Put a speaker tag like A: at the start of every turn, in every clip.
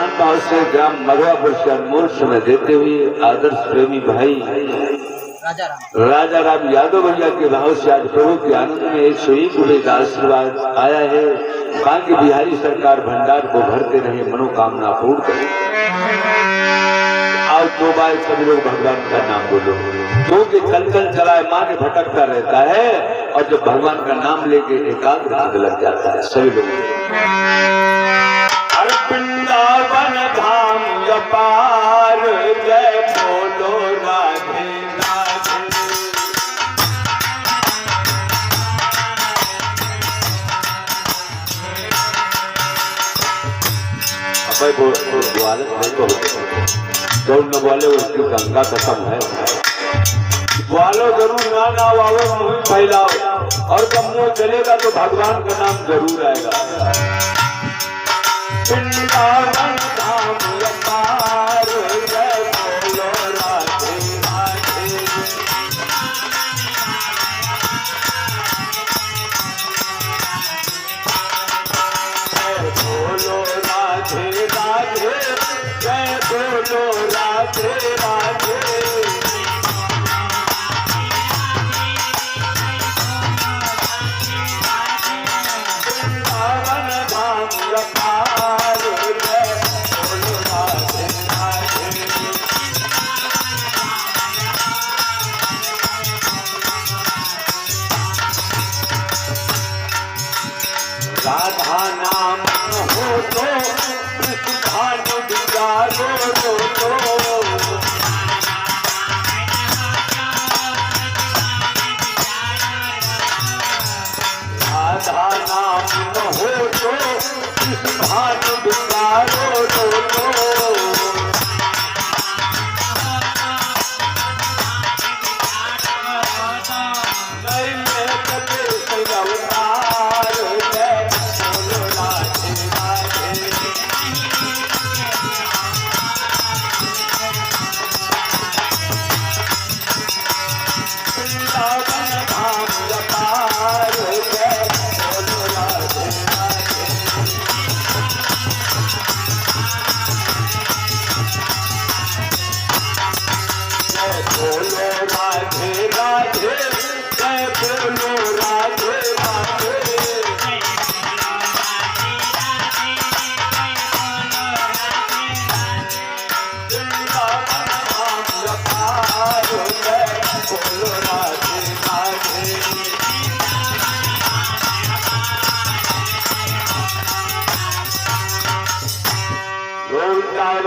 A: वर्तमान भाव से ग्राम मधुआपुर से अनमोल समय देते हुए आदर्श प्रेमी भाई राजा राम यादव भैया के भाव से आज प्रभु के आनंद में 101 रुपये का आशीर्वाद आया है। बांके बिहारी सरकार भंडार को भरते रहे, मनोकामना पूर्ण करे। आज 2 बार सभी लोग भगवान का नाम बोलो, क्योंकि चल चल चलाए मार्ग भटकता रहता है और जब भगवान का नाम लेके एकाग्र लग जाता है। सभी लोग वृंदावन धाम अपार, जय बोलो राधे राधे। अबे बोले न बोले उसकी गंगा कसम है। बोलो जरूर ना वावे मुंह फैलाओ, और जब मुंह चलेगा तो भगवान का नाम जरूर आएगा। वृंदावन धाम अपार, जय बोलो राधे राधे। जय बोलो राधे राधे, जय बोलो राधे राधे। वृंदावन धाम अपार, जय बोलो राधे राधे। राधा नाम हो तो भानु बिचारो तो राधा नाम हो तो भानु बिचारो तो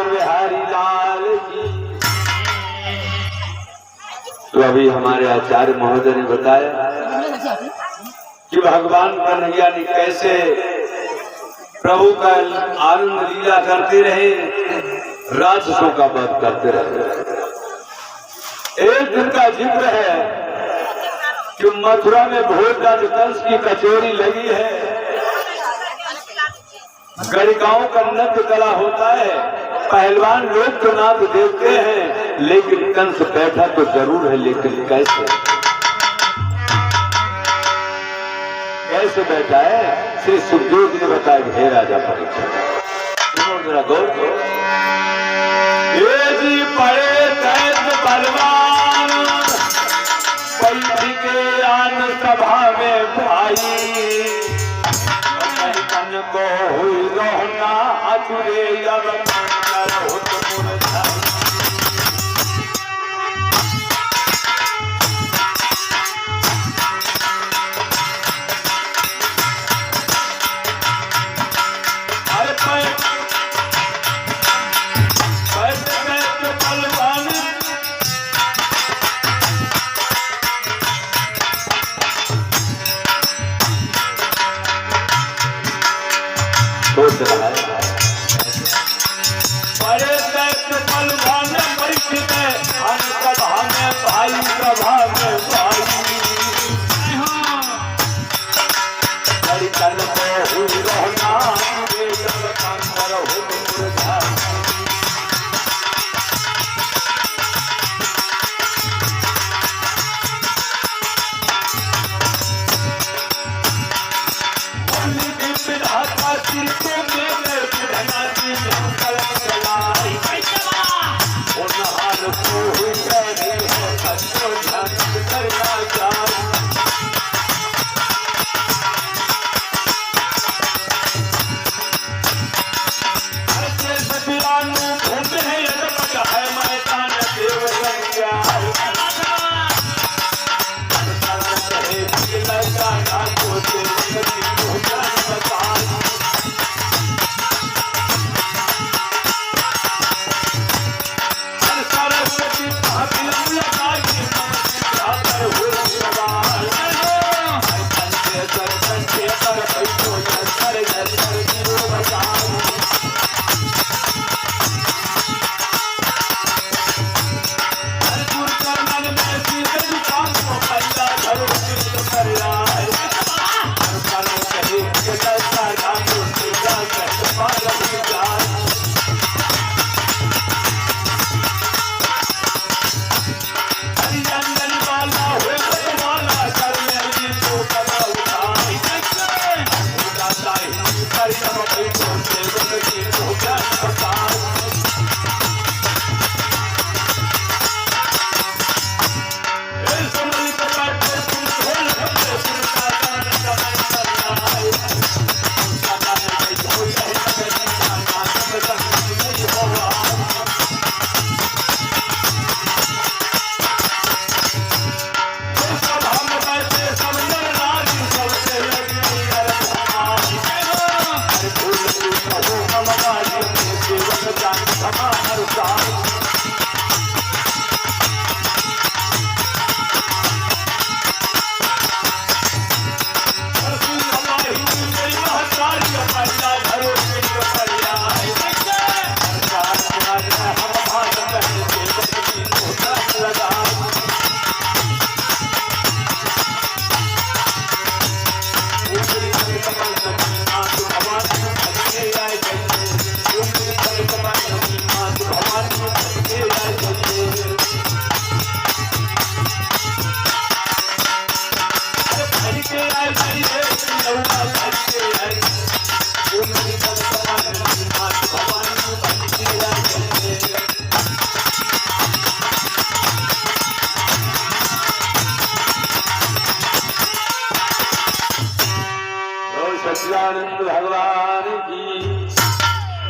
A: बिहारी लाल की। तो अभी हमारे आचार्य महोदय ने बताया कि भगवान कन्हैया ने कैसे प्रभु का आनंद लीला करते रहे, राक्षसों का वध करते रहे। एक दिन का जिक्र है कि मथुरा में भोजराज कंस की कचोरी लगी है। गणिकाओं का नृत्य कला होता है, पहलवान लोग तो नाच देखते हैं, लेकिन कंस बैठा तो जरूर है, लेकिन कैसे कैसे बैठा है श्री सुखदेव जी ने बताया। हे राजा परीक्षित, सुनो जरा गौर करो। ये जी पड़े दैत्य बलवान, बैठ के आन सभा में भाई, को हुई रोहना अधूरे सोच रहा है। बड़े दैत्य बलवान बैठ गए सभा में भाई, सभा में भाई। कल को हुई रहना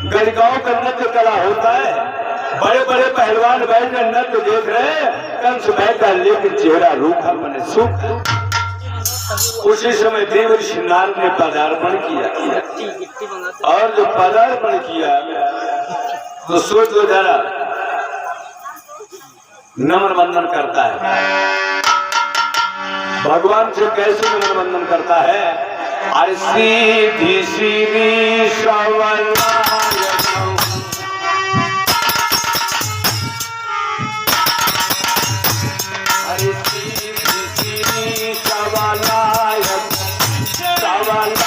A: गणिकाओं का नृत्य कला होता है। बड़े बड़े पहलवान बैठे नृत्य देख रहे हैं, कंस बैठा लेकिन चेहरा रूखा बने सूखा। उसी समय देव ऋषि नारद ने पदार्पण किया और जो पदार्पण किया तो सोच लो जरा, नम्र वंदन करता है। भगवान से कैसे नम्र वंदन करता है? अरे सीधी सीधी सवलायन, अरे सीधी सीधी सवलायन, सवलायन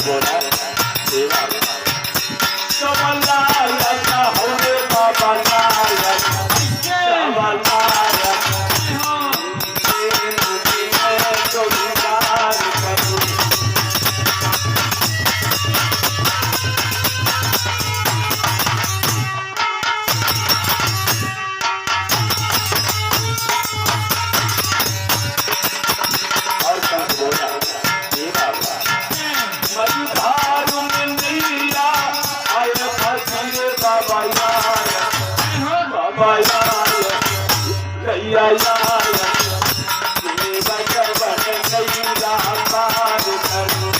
A: बोला देवा सवलायन होरे बाबा नायक, सवलायन जोड़ीदार करूं। और कंस बोला देवा मधुधारू इंद्रिया आय फसीरे बाबा यार, बाबा यार कैया यार देवा कवन कैया पार करूं।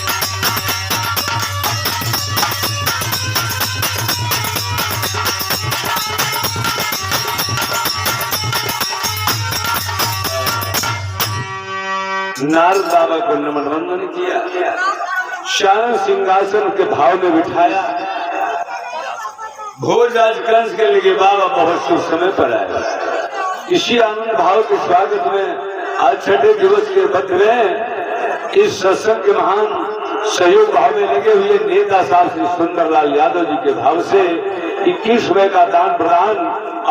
A: नारद बाबा को नमन वंदन किया, शान सिंहासन के भाव में बिठाया। भोजराज कंस के लिए बाबा बहुत शुभ समय पर आए। इसी आनंद भाव के स्वागत में आज छठे दिवस के मध्य में इस सत्संग के महान सहयोग भाव में लगे हुए नेता साहब श्री सुंदरलाल यादव जी के भाव से 21 रुपए का दान प्रदान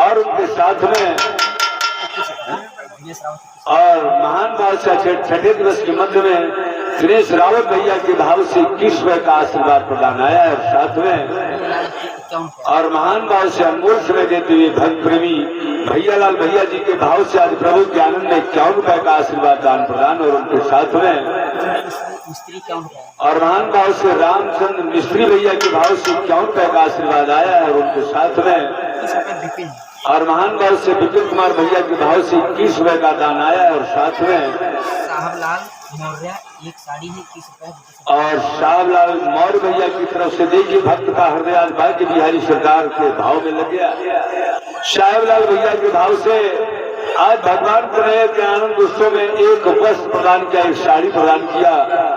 A: और उनके साथ में और महान बादशाह छठे दिवस के मध्य में दिनेश रावत भैया के भाव से 21 रुपए का आशीर्वाद प्रदान आया और साथ में और महान भाव से अनमोल समय देते हुए भक्त प्रेमी भैयालाल भैया जी के भाव से आज प्रभु के आनंद में 51 रुपए का आशीर्वाद दान प्रदान और उनके साथ में और महान भाव से रामचंद्र मिस्त्री भैया के भाव से 51 रुपए का आशीर्वाद आया और उनके साथ में और महान भाव से विपिन कुमार भैया के भाव से 21 रुपए का दान आया और साथ में
B: साहबलाल मौर्य एक साड़ी है 21 रुपए
A: और साहबलाल मौर्य भैया की तरफ से देखिए भक्त का हृदय आज भाग्य बिहारी सरकार के भाव में लग गया। साहबलाल भैया के भाव से आज भगवान कन्हैया के आनंद उत्सव में एक वस्त्र प्रदान किया, एक साड़ी प्रदान किया,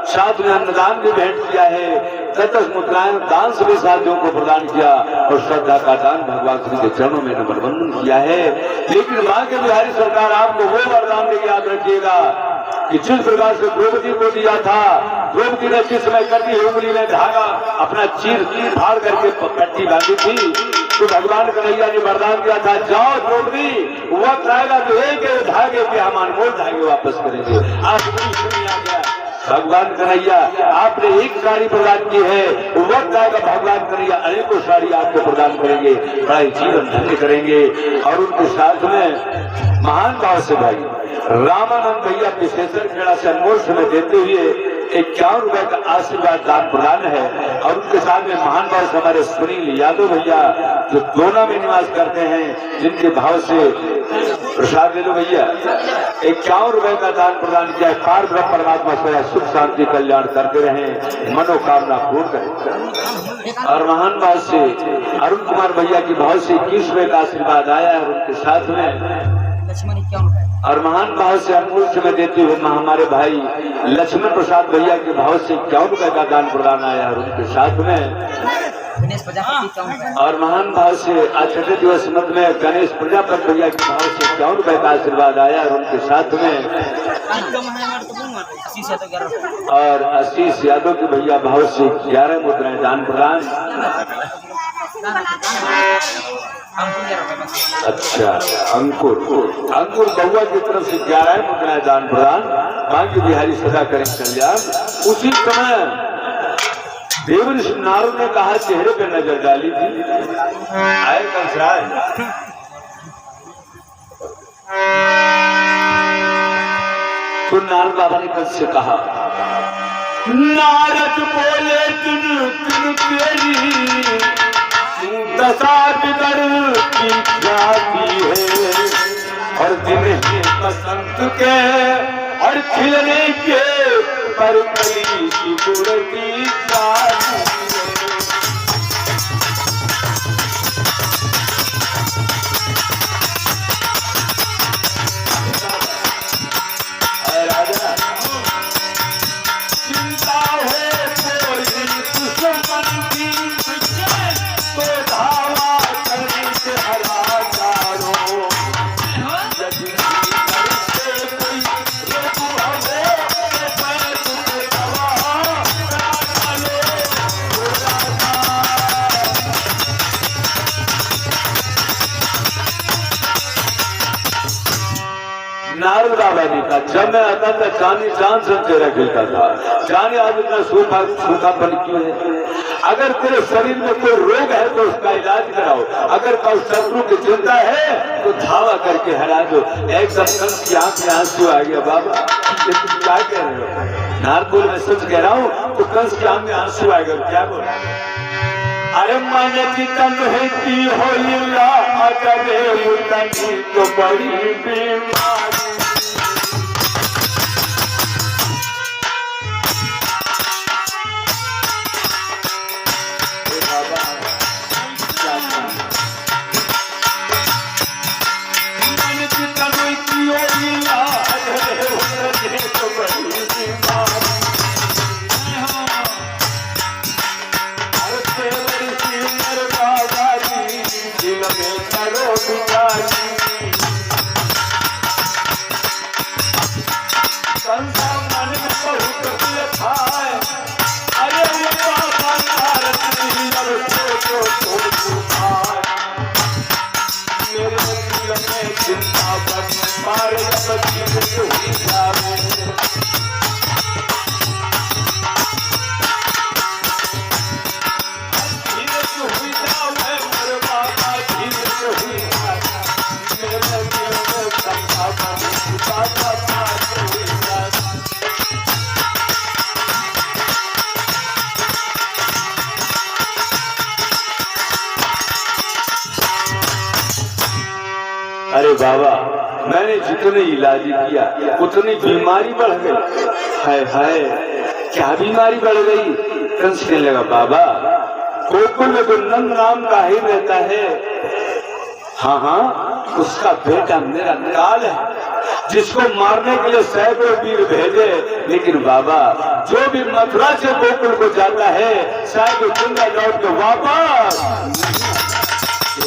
A: साथ में अन्नदान भी भेंट किया है, 10 मुद्राएं दान सभी साथियों को प्रदान किया और श्रद्धा का दान भगवान श्री के चरणों में नमन वंदन किया है। लेकिन भाग्य बिहारी सरकार आपको वो वरदान देगी, याद रखिएगा कि जिस प्रकार से द्रौपदी को दिया था, द्रौपदी ने जिस समय कटी उंगली में धागा अपना चीर फाड़ करके कट्टी बांधी थी, तो भगवान कन्हैया ने वरदान दिया था, जाओ द्रौपदी वक्त आएगा तो एक धागे पे हम अनमोल धागे वापस करेंगे। आज आ गया भगवान कन्हैया आपने एक साड़ी प्रदान की है, वक्त आएगा भगवान कन्हैया अनेकों साड़ी आपको प्रदान करेंगे, बड़ा ही जीवन धन्य करेंगे। और उनके साथ में महान भाव से भाई रामानंद भैया विशेषण खेड़ा से अनमोल समय देते हुए 51 रुपए का आशीर्वाद दान प्रदान है और उनके साथ में महान भाव से हमारे सुनील यादव भैया जो दोना में निवास करते हैं, जिनके भाव से प्रसाद ले लो भैया 51 रुपए का दान प्रदान किया है। पार ब्रह्म परमात्मा से सुख शांति कल्याण करते रहे, मनोकामना पूर्ण करें। और महान भाव से अरुण कुमार भैया की भाव से 21 रुपए का आशीर्वाद आया है और उनके साथ में
B: लक्ष्मण 51 रुपए
A: और महान भाव से अनमोल समय देते हुए हमारे भाई लक्ष्मण प्रसाद भैया के भाव से 51 रुपए का दान प्रदान आया और उनके साथ में
B: गणेश प्रजापति 51 रुपए
A: और महान भाव से आज छठे दिवस मत में गणेश प्रजापति भैया के भाव से 51 रुपए का आशीर्वाद आया और उनके साथ में और आशीष यादव के भैया भाव से 11 मुद्राएं दान प्रदान। अच्छा अंकुर बउआ की तरफ से 11 मुद्राएं दान प्रदान, भाग्य बिहारी सदा करें कल्याण। उसी समय देवऋषि नारद ने कहा चेहरे पे नजर डाली थी, आए कंसराज। तो नारद बाबा ने कंस से कहा, नारद बोले तुम तेरी दशा बिगड़ की जाती है, और दिन है बसंत के और खिलने के पर कली की बुढ़ती जाती है। राजा चिंता हो कोई दुश्मन की तो धावा करने से हरा चारो, यदि करते कोई रोकू हमें नारद बाबा ने कहा, जब मैं आता था चांदी चांद से तेरा खिलता था, जाने आज इतना सूखापन क्यों है? अगर तेरे शरीर में कोई रोग है तो उसका इलाज कराओ, अगर कोई शत्रु की चिंता है तो धावा करके हरा दो। एकदम कंस की आंख में आंसू आ गया। बाबा ये तुम क्या कह रहे हो? नारद बोले, मैं सच कह रहा हूँ। तो कंस की आंख में आंसू आ गया। क्या बोला? अरे मन की तन है की हो तो बड़ी बीमारी। अरे बाबा, मैंने जितने इलाज किया उतनी बीमारी बढ़ गई। हाय हाय, क्या बीमारी बढ़ गई? कंस कहने लगा, बाबा गोकुल में तो नंद नाम का ही रहता है। हाँ हाँ, उसका बेटा मेरा काल है, जिसको मारने के लिए सैकड़ों वीर भेजे, लेकिन बाबा जो भी मथुरा से गोकुल को जाता है शायद जिंदा लौट के वापस।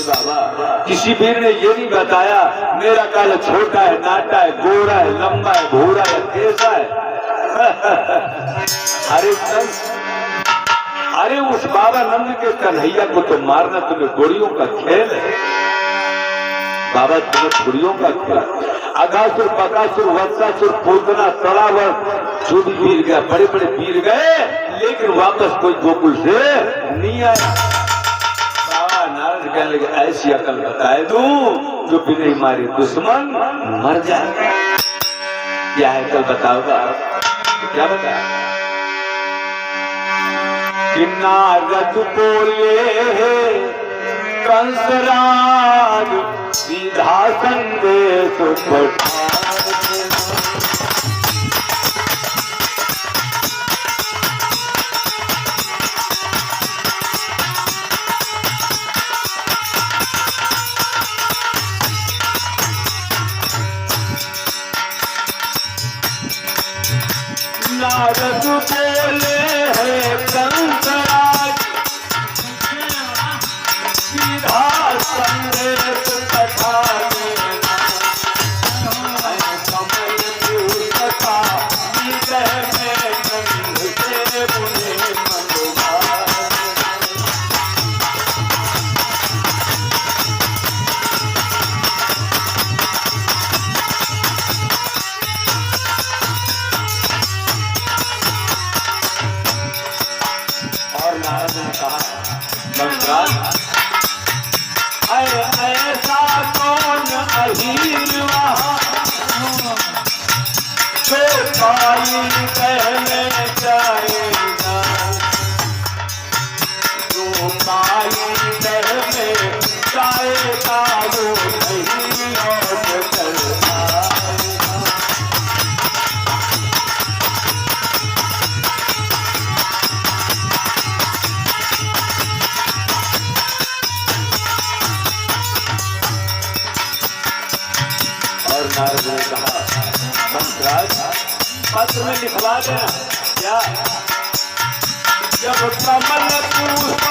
A: बाबा किसी वीर ने ये नहीं बताया मेरा काल छोटा है, नाटा है, गोरा है, लंबा है, भूरा है, कैसा है। अरे उस बाबा नंद के कन्हैया को तो मारना तुम्हें गोरियों का खेल है। बाबा तुम्हें गोरियों का खेल। अगासुर, बकासुर, वत्सासुर, पूतना, तड़ावर, जो भी वीर गया, बड़े बड़े वीर गए, लेकिन वापस कोई गोकुल से नहीं आया। नारद कहने लगे, ऐसी अकल बताए दूं जो बिना मारे दुश्मन मर जाए। क्या है अकल बताओगा? क्या बताया? कि नारद बोले कंसराज सीधा संदेश पठा। नारद बोले है कंसराज सीधा संदेश पठा देना। कमल पूर्णता हृदय में गंध से बुने मनोभाव। जाएगा वो नहीं लौट कर आएगा। और नारद ने कहा कंसराज पत्र में लिखवा देना क्या, जब कमल पुष्प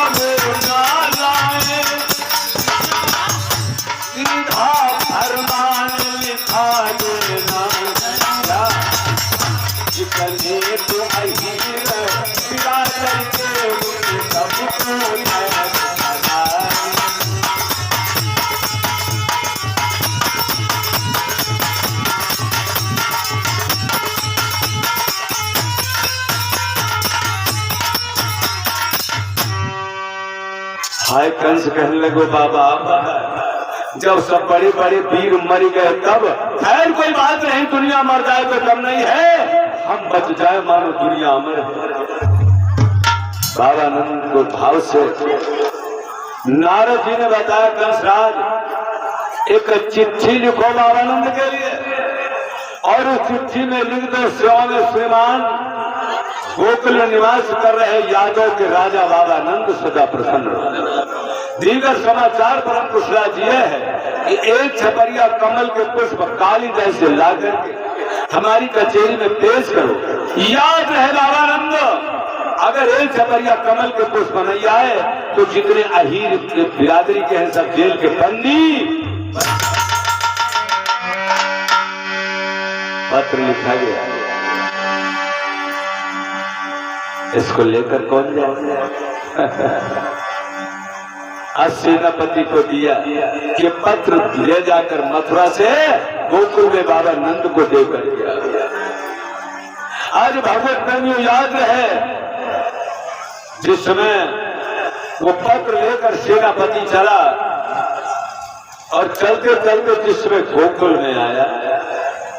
A: ना लाए सीधा फरमान लिखा देना क्या, जितने तो अहीर पिता करके उन सबको हाय कंस कहने लगो बाबा जब सब बड़े बड़े वीर मर गए तब खैर कोई बात नहीं, दुनिया मर जाए तो कम नहीं है, हम बच जाए मानो दुनिया अमर है। बाबा नंद को भाव से नारद जी ने बताया कंसराज एक चिट्ठी लिखो बाबा नंद के लिए और उस चिट्ठी में लिख दो श्रीमान गोकुल निवास कर रहे यादव के राजा बाबा नंद सदा प्रसन्न। दीगर समाचार परम कुशला जी है कि एक छपरिया कमल के पुष्प काली जैसे ला करके हमारी कचेरी में पेश करो। याद रहे बाबा नंद अगर एक छपरिया कमल के पुष्प नहीं आए तो जितने अहीर बिरादरी के हैं सब जेल के बंदी। पत्र लिखा गया, इसको लेकर कौन जाएगा? सेनापति को दिया कि पत्र ले जाकर मथुरा से गोकुल में बाबा नंद को देकर गया। आज भगवत प्रेमियों याद रहे जिस समय वो पत्र लेकर सेनापति चला और चलते चलते जिस समय गोकुल में आया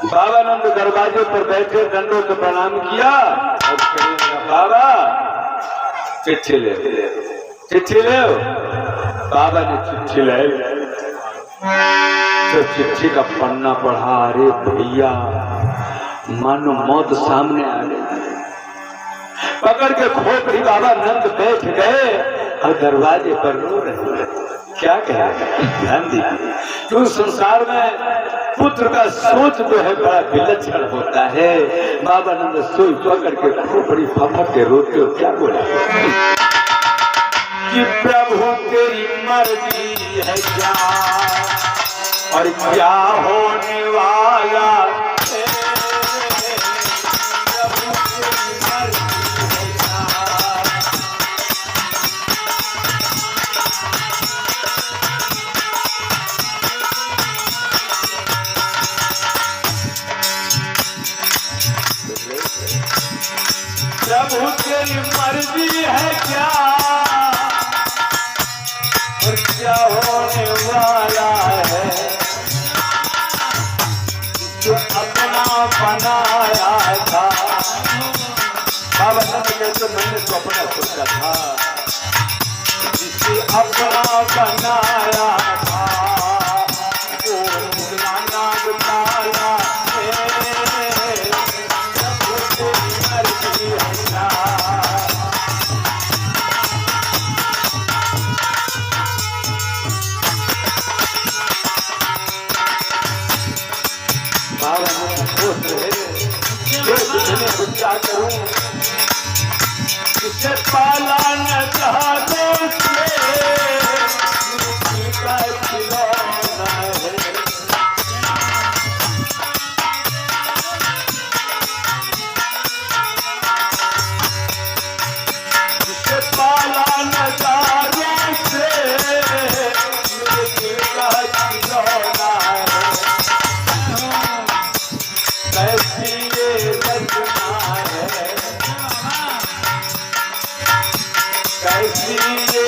A: बाबा नंद दरवाजे पर बैठे दंडों से प्रणाम किया और बाबा चिट्ठी ले, चिट्ठी ले। बाबा ने चिट्ठी ले तो चिट्ठी का पन्ना पढ़ा, अरे भैया मानो मौत सामने आ गई। पकड़ के खोपड़ी बाबा नंद बैठ गए और दरवाजे पर रो रहे। क्या कह रहे? ध्यान दीजिए, क्यों संसार में पुत्र का सोच जो है बड़ा विलक्षण होता है। बाबा नंद सोच पकड़ के खोपड़ी फपक के रोते हो, क्या बोला कि प्रभु तेरी मर्जी है क्या और क्या होने वाला है, प्रभु तेरी मर्जी है क्या। प्रभु तेरी मर्जी है क्या और क्या होने वाला है, जो अपना बनाया था। बाबा नंद कहते मैंने तो अपना सोचा था, जिसे अपना बनाया था वो नाग काला क्या करूं जिसे पाला न चाहते का खिलौना है। जिसे पाला न चाहते का खिलौना है। कैसी ये रचना है, कैसी ये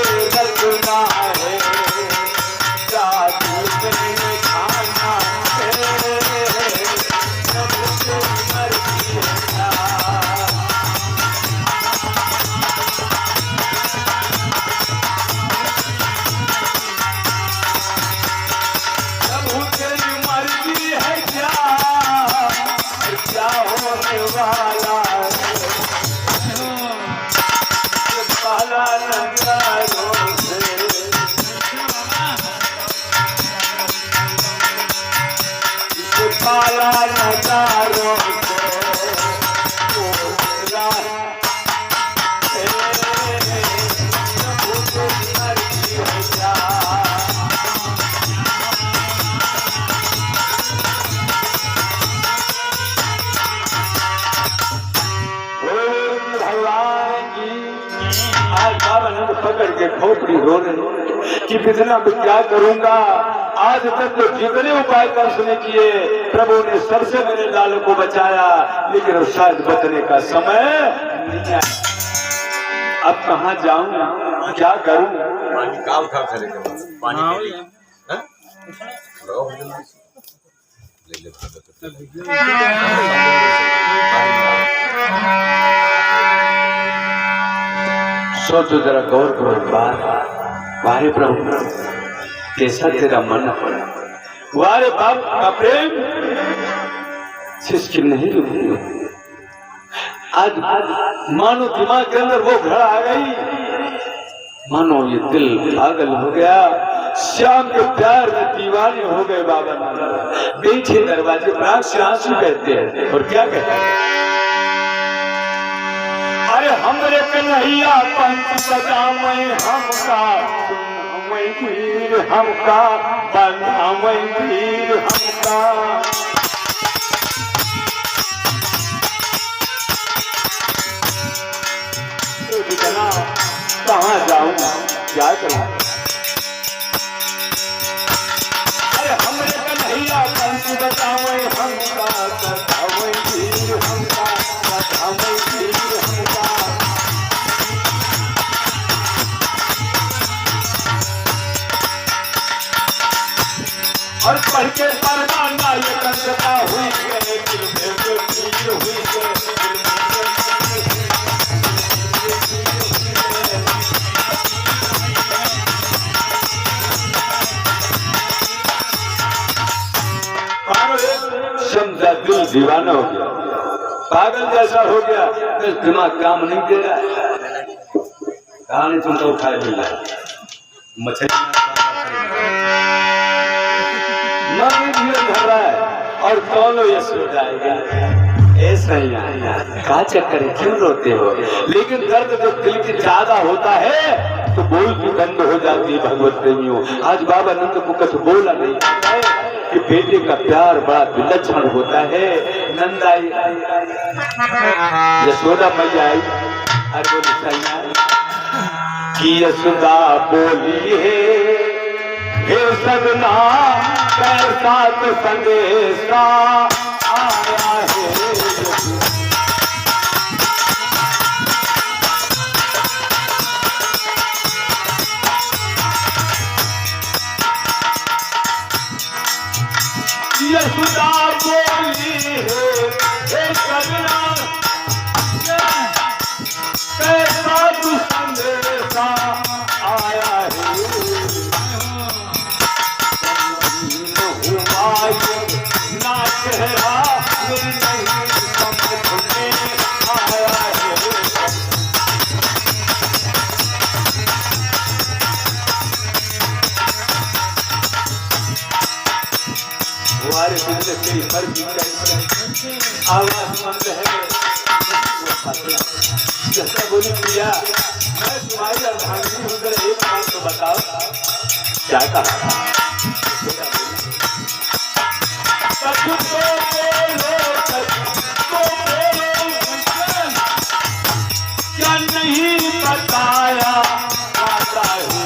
A: वाला नजारों को मेरा प्रभु को मर्जी हो जा। भगवान की आज बाबा ने पकड़ के खोपड़ी रो रही कि कितना मैं क्या करूंगा। आज तक तो जितने उपाय कर सुने किए, प्रभु ने सबसे मेरे लाल को बचाया, लेकिन अब शायद बचने का समय नहीं आया। अब कहाँ जाऊं, क्या करूं?
C: पानी का उठा चलेगा पानी के लिए हैं ले
A: सोचो जरा, गौर करो एक बात। वारे प्रभु कैसा तेरा मन पड़ा, वारे बाप का प्रेम शिष्य नहीं रुकी। आज मानो दिमाग के अंदर वो घड़ा आ गई, मानो ये दिल पागल हो गया। श्याम के प्यार में दीवाने हो गए बाबा। पीछे दरवाजे पर आंख से आंसू बहते हैं और क्या कहते हैं, अरे हमरे कन्हैया पंच बजावे हमका, वीर हमका बनावे वीर हमका। कहाँ जाऊं, क्या करूं? अरे हमरे कन्हैया पंच बजावे हमका, बजावे वीर हमका, बजावे वीर हमका। और पढ़ के परवाना ये कंसता हुई गए, दिल में जो पीर हुई गए, दिल में जो समझा, दिल दीवाना हो गया, पागल जैसा हो गया, दिमाग काम नहीं दे रहा है। कहानी तुम तो उठाए मिल रहा है, मछली मन धीरे धर रहा है और दोनों ये सो जाएगा। ऐसा ही का चक्कर है, क्यों रोते हो? लेकिन दर्द जब दिल के ज्यादा होता है तो बोलती बंद हो जाती है। भगवत प्रेमियों, आज बाबा नंद को कुछ बोला नहीं है कि बेटे का प्यार बड़ा विलक्षण होता है। नंद आई, यशोदा मैया आई, अरे बोली कि यशोदा बोली है, हे सदना कैसा तो संदेशा आया है। यशोदा बोली है, हे सदना कैसा तो संदेशा आया है। ना चेहरा नहीं समझ में आया है। वारे तुझे तेरी मर्जी कैसी आवाज मंद है। जैसा बोली प्रिया, मैं तुम्हारी अर्धांगिनी हूँ, जरा एक बात तो बताओ, क्या कहा? क्या नहीं बताया जाता है,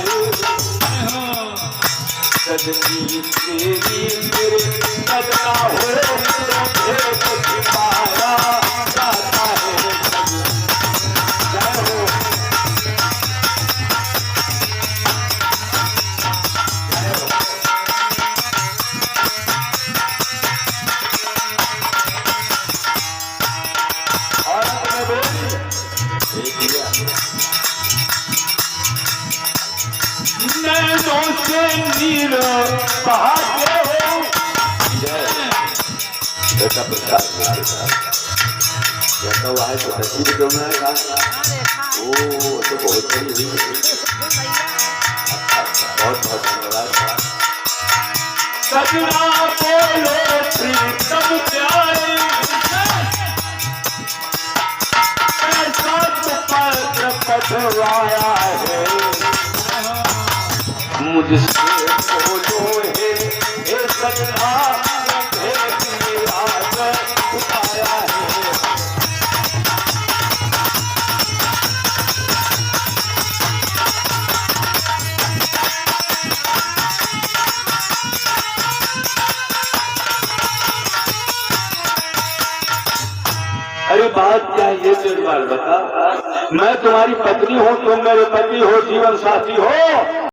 A: सदनी तेरी मेरे सदना हो तो छिपाया जाता है। नैनों से नीर बहाते हो, बेटा प्रसाद जैसा हुआ है तो सच्ची भी क्यों है? ओ तो बहुत बड़ी हुई, बहुत बहुत धन्यवाद। सजना बोलो प्रीतम प्यारी ऐसा तो पत्र पठवाया है मुझसे बोलो हे सखा उठाया है अरे बात क्या है ये तो एक बार बता। मैं तुम्हारी पत्नी हूँ, तुम मेरे पति हो, जीवन साथी हो,